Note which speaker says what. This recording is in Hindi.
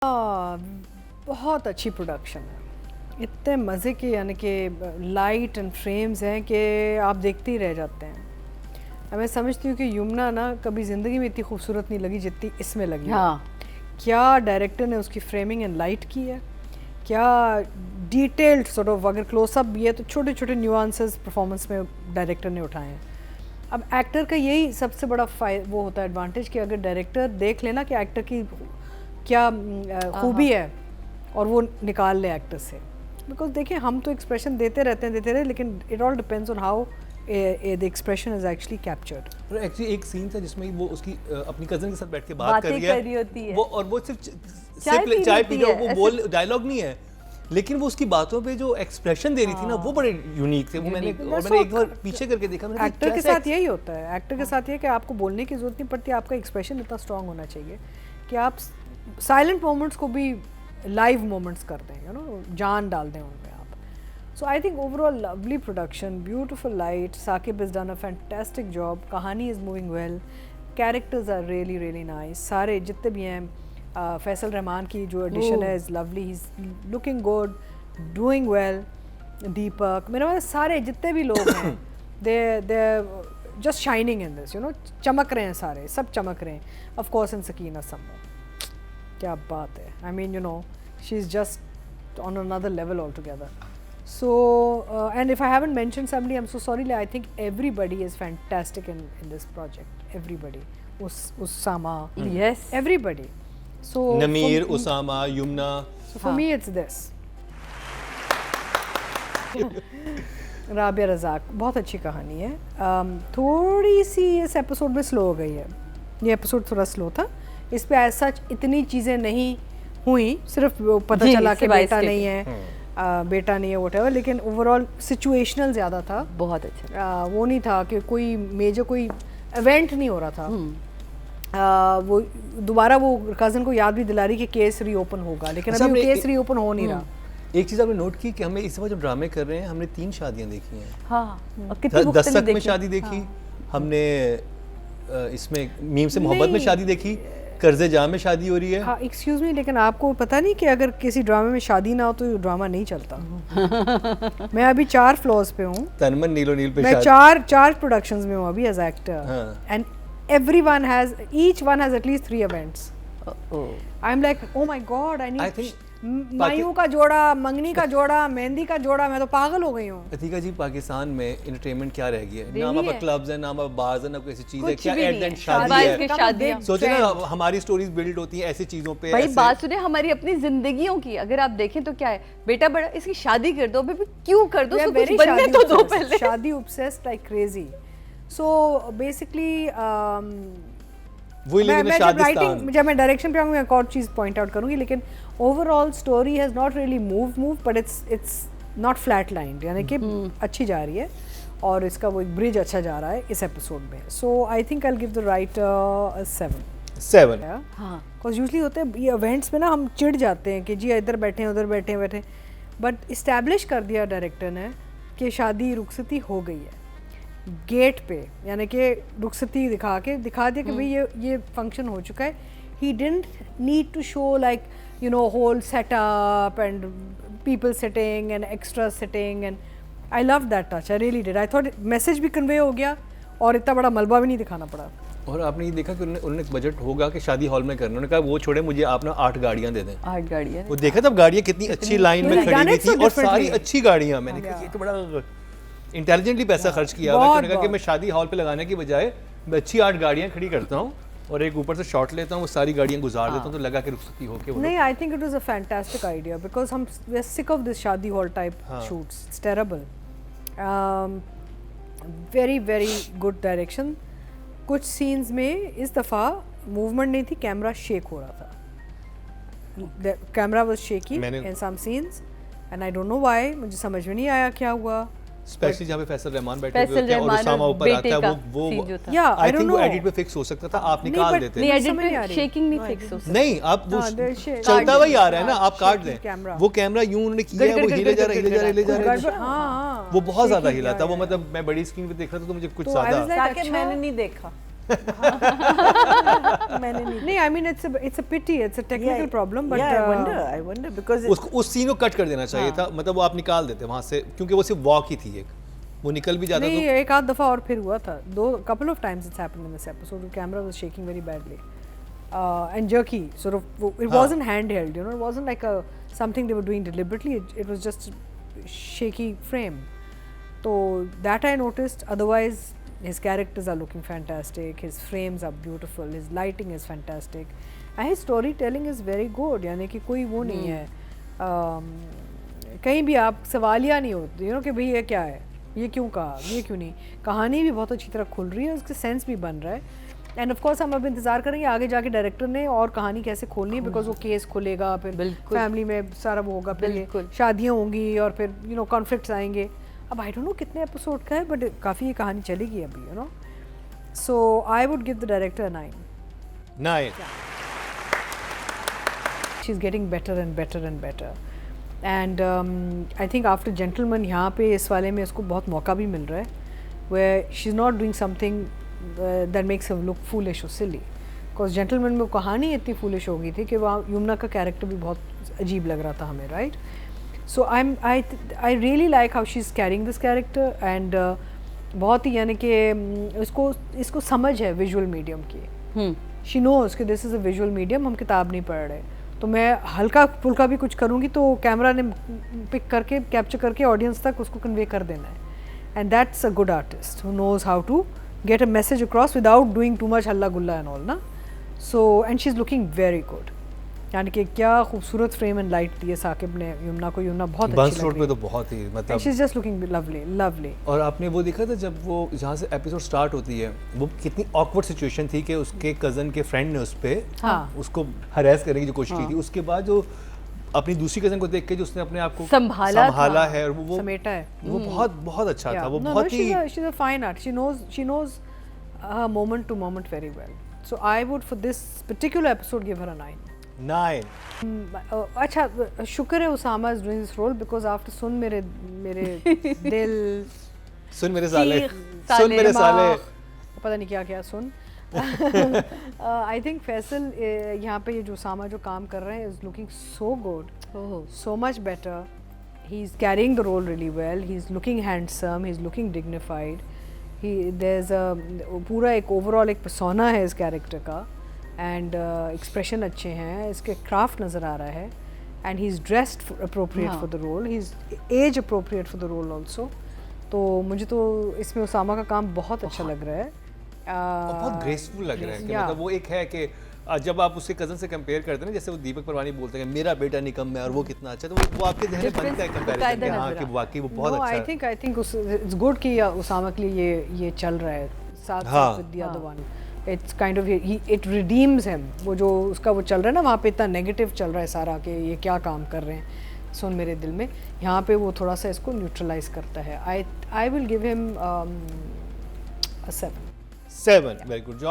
Speaker 1: बहुत अच्छी प्रोडक्शन है, इतने मज़े के, यानी कि लाइट एंड फ्रेम्स हैं कि आप देखते ही रह जाते हैं। मैं समझती हूँ कि यमुना ना कभी ज़िंदगी में इतनी खूबसूरत नहीं लगी जितनी इसमें लगी। हाँ। क्या डायरेक्टर ने उसकी फ्रेमिंग एंड लाइट की है, क्या डिटेल्ड सॉर्ट ऑफ, अगर क्लोजअप भी है तो छोटे छोटे न्यूआंसेस परफॉर्मेंस में डायरेक्टर ने उठाए हैं। अब एक्टर का यही सबसे बड़ा वो होता है एडवांटेज कि अगर डायरेक्टर देख लेना कि एक्टर की क्या खूबी है और वो निकाल ले एक्टर से। बिकॉज देखिए हम तो एक्सप्रेशन देते रहे, लेकिन it all depends on how the expression is actually captured.
Speaker 2: Actually एक सीन था जिसमें वो उसकी अपनी कजन के साथ बैठ के बात कर रही होती है वो, और वो सिर्फ चाय पी रही है, वो बोल डायलॉग नहीं है, लेकिन वो उसकी बातों पे जो एक्सप्रेशन दे रही थी ना वो बड़े यूनिक थे। वो मैंने एक बार पीछे करके देखा।
Speaker 1: एक्टर के साथ यही होता है, एक्टर के साथ ये कि आपको बोलने की जरूरत नहीं पड़ती, आपका एक्सप्रेशन इतना स्ट्रांग होना चाहिए कि आप साइलेंट मोमेंट्स को भी लाइव मोमेंट्स कर दें, यू नो, जान डाल दें उनमें आप। So I think overall lovely production, beautiful light, Saqib is done a fantastic job, कहानी is moving well, characters are really really nice, सारे जितने भी हैं। फैसल रहमान की जो एडिशन है is lovely, he is looking good, doing well. Deepak, मेरे पास सारे जितने भी लोग हैं they just shining in this, you know, चमक रहे हैं सारे, सब चमक रहे हैं। ऑफ कोर्स इन सकीना समो, क्या बात है, I mean you know she is just on another level altogether. So and if I haven't mention somebody, I am so sorry, I think everybody is fantastic in this project, everybody, Usama, yes, everybody. So
Speaker 2: Namir, Usama, Yamuna,
Speaker 1: so for me it's this. Rabia Razzaq, बहुत अच्छी कहानी है। थोड़ी सी इस एपिसोड में स्लो हो गई है, ये एपिसोड थोड़ा स्लो था, इस पे ऐसा इतनी चीज़ें नहीं हुई, सिर्फ पता चला कि बेटा नहीं है, बेटा नहीं है व्हाटएवर, लेकिन ओवरऑल सिचुएशनल ज़्यादा था।
Speaker 3: बहुत अच्छा,
Speaker 1: वो नहीं था कि कोई मेजर कोई इवेंट नहीं हो रहा था। वो दोबारा वो कज़न को याद भी दिला रही कि केस रीओपन होगा, लेकिन अभी वो केस रीओपन हो नहीं रहा।
Speaker 2: एक चीज़ आपने नोट की कि हमें इस वक्त जब ड्रामे कर रहे हैं हमने 3 शादियां देखी हैं।
Speaker 3: हाँ,
Speaker 2: दस्तक में शादी देखी, हमने इसमें मीम से मोहब्बत में शादी देखी, कर्जे जा में शादी हो रही है।
Speaker 1: हाँ, एक्सक्यूज मी, लेकिन आपको पता नहीं कि अगर किसी ड्रामे में शादी ना हो तो ड्रामा नहीं चलता। मैं अभी 4 फ्लोर्स पे हूँ,
Speaker 2: तनमन नीलो नील पे,
Speaker 1: मैं 4 प्रोडक्शंस में हूँ अभी as actor, and everyone has, each one has at least 3 events. I'm like, oh my god, I need मायूं का जोड़ा, मंगनी का जोड़ा, मेहंदी का जोड़ा, मैं तो पागल हो गई हूँ।
Speaker 2: अतीका जी, पाकिस्तान में एंटरटेनमेंट क्या रह गया है? ना वहाँ पर क्लब्स हैं, ना वहाँ बार्स हैं, ना कोई ऐसी चीज़ है, क्या एट एंड शादी है। सोचे ना हमारी स्टोरीज बिल्ड होती हैं ऐसी चीज़ों पे।
Speaker 3: भाई बात सुने हमारी अपनी जिंदगियों की, अगर आप देखें तो क्या है, बेटा बड़ा, इसकी शादी कर दो, बेबी क्यों कर दो, उसको कुछ बनने तो दो पहले।
Speaker 1: शादी obsessed like crazy. So basically जब मैं डायरेक्शन पे आऊँगी मैं एक और चीज़ पॉइंट आउट करूँगी, लेकिन overall story has not really move but it's not flat lined, यानी कि अच्छी जा रही है और इसका वो एक ब्रिज अच्छा जा रहा है इस एपिसोड में। So I think I will give the writer 7। हाँ, बिकॉज यूजली होते हैं ये इवेंट्स में ना हम चिढ़ जाते हैं कि जी इधर बैठे हैं उधर बैठे, बट इस्टेब्लिश कर दिया डायरेक्टर ने कि शादी रुखसती हो गई है गेट पे, यानी कि रुखसती दिखा दिया कि भाई ये फंक्शन हो चुका है। He didn't need to show like you know whole setup and people sitting and extra sitting, and I love that touch, I really did. I thought message भी कन्वे हो गया और इतना बड़ा मलबा भी नहीं दिखाना पड़ा।
Speaker 2: और आपने ये देखा कि उन्होंने बजट होगा कि शादी हॉल में करना, उन्होंने कहा वो छोड़े, मुझे आप ना 8 गाड़ियाँ दे दें।
Speaker 3: 8 गाड़ियाँ,
Speaker 2: वो देखा तब गाड़ियाँ कितनी अच्छी लाइन में खड़ी हुई थी और सारी अच्छी गाड़ियाँ। मैंने कहा ये तो बड़ा इंटेलिजेंटली पैसा खर्च किया हुआ है। उन्होंने कहा कि मैं शादी हॉल पे लगाने की बजाय मैं अच्छी 8 गाड़ियाँ खड़ी करता हूँ और एक ऊपर से शॉट लेता हूँ, वो सारी गाड़ियाँ गुजार देता हूँ, तो लगा कि रुखसती हो के।
Speaker 1: नहीं, I think it was a fantastic idea because हम we are sick of this शादी hall type shoots, it's terrible. Very very good direction. कुछ सीन्स में इस दफ़ा मूवमेंट नहीं थी, कैमरा शेक हो रहा था, camera was shaky in some scenes and I don't know why, मुझे समझ में नहीं आया क्या हुआ।
Speaker 2: स्पेशली जहाँ पे फैसल रहमान बैठे हुए और उसामा ऊपर आता है, वो आई थिंक वो एडिट पे फिक्स हो सकता था, आप निकाल देते।
Speaker 3: नहीं, एडिट पे शेकिंग नहीं फिक्स हो सकता।
Speaker 2: नहीं, आप वो चलता हुआ ही आ रहा है ना, आप काट दें। वो कैमरा यूं उन्होंने किया है, वो हिले जा रहा है, वो बहुत ज्यादा हिला था। वो मतलब मैं बड़ी स्क्रीन पे देख रहा था तो मुझे कुछ ज्यादा
Speaker 4: मैंने नहीं देखा।
Speaker 1: मैंने नहीं, I mean it's a pity, it's a technical problem, but
Speaker 4: I wonder because
Speaker 2: उसको उस सीन को कट कर देना चाहिए था, मतलब वो आप निकाल देते वहाँ से, क्योंकि वो सिर्फ वॉक ही थी एक, वो निकल भी जाता
Speaker 1: नहीं,
Speaker 2: तो
Speaker 1: एक आध दफा और फिर हुआ था, couple of times it's happened in this episode, the camera was shaking very badly and jerky, sort of, it wasn't handheld, you know, it wasn't like something they were doing deliberately, it was just shaky frame. So that I noticed. Otherwise his characters are looking fantastic, his frames are beautiful, his lighting is fantastic and his storytelling is very good. यानी कि कोई वो नहीं है, कहीं भी आप सवालिया नहीं होते, you know, कि भाई ये क्या है, ये क्यों कहा, ये क्यों नहीं, कहानी भी बहुत अच्छी तरह खुल रही है, उसके सेंस भी बन रहा है एंड ऑफ कोर्स हम अब इंतज़ार करेंगे आगे जाके डायरेक्टर ने और कहानी कैसे खोलनी है, बिकॉज वो केस खुलेगा, फिर फैमिली में सारा वो होगा, फिर शादियाँ होंगी और फिर यू नो कॉन्फ्लिक्ट्स आएंगे. अब आई डोंट नो कितने एपिसोड का है, बट काफ़ी ये कहानी चलेगी अभी, you know. So I would give the director 9. She is getting better and better and better and I think after gentleman यहाँ पे इस वाले में इसको बहुत मौका भी मिल रहा है, where she is not doing something that makes her look foolish or silly. Because Gentleman में कहानी इतनी foolish हो गई थी कि वहाँ यमुना का कैरेक्टर भी बहुत अजीब लग रहा था हमें, right? So I really like how she's carrying this character and बहुत ही यानी कि इसको समझ है विजुअल मीडियम की. She knows कि this is a visual medium, हम किताब नहीं पढ़ रहे, तो मैं हल्का फुल्का भी कुछ करूँगी तो कैमरा ने पिक करके कैप्चर करके ऑडियंस तक उसको कन्वे कर देना है. And that's a good artist who knows how to get a message across without doing too much halla gulla and all, na. So and she's looking very good. यानी कि क्या खूबसूरत फ्रेम एंड लाइट दी है साकिब ने यमुना को. यमुना बहुत अच्छी लग रही है.
Speaker 2: बंस रोड पे तो बहुत ही मतलब
Speaker 1: she's just looking lovely, lovely.
Speaker 2: और आपने वो देखा था जब वो जहाँ से एपिसोड स्टार्ट होती है, वो कितनी ऑकवर्ड सिचुएशन थी कि उसके कजन के फ्रेंड ने उस पे उसको हरास करने की जो कोशिश की थी, उसके बाद जो अपनी दूसरी कजन को देख के जो उसने अपने आप को संभाला है और वो
Speaker 1: समेटा है,
Speaker 2: वो बहुत अच्छा था. वो बहुत ही
Speaker 1: she's a fine art. She knows her moment to moment very well. So I would for this particular episode give her a 9. अच्छा, शुक्र है Usama is doing this role because after सुन मेरे दिल,
Speaker 2: सुन मेरे साले, सुन मेरे साले,
Speaker 1: पता नहीं क्या क्या सुन. I think फैसल यहाँ पे ये जो उसामा जो काम कर रहे हैं is looking so good, so much better. He's carrying the role really well. He's looking handsome. He's looking dignified. There's a पूरा एक overall एक persona है इस character का and expression अच्छे हैं, इसके craft नज़र आ रहा है and he's dressed appropriate for the role. He's age appropriate for the role also. तो मुझे तो इसमें उसामा का काम बहुत अच्छा लग रहा है.
Speaker 2: बहुत ग्रेसफुल लग रहा है कि मतलब वो एक है कि जब आप उसके कजन से कंपेयर करते हैं ना, जैसे वो दीपक परवानी बोलते हैं कि मेरा बेटा निकम है और वो कितना अच्छा, तो वो आपके ज़हन में बनता है कंपैरिजन कि हाँ कि वाकई वो बहुत अच्छा है.
Speaker 1: आई थिंक इट्स गुड कि उसामा के लिए ये चल रहा है साथ with the other one. It's kind of it redeems him. वो जो उसका वो चल रहा है ना, वहाँ पे इतना नेगेटिव चल रहा है सारा कि ये क्या काम कर रहे हैं सुन मेरे दिल में, यहाँ पे वो थोड़ा सा इसको न्यूट्रलाइज करता है. आई will give him 7.
Speaker 2: Very good.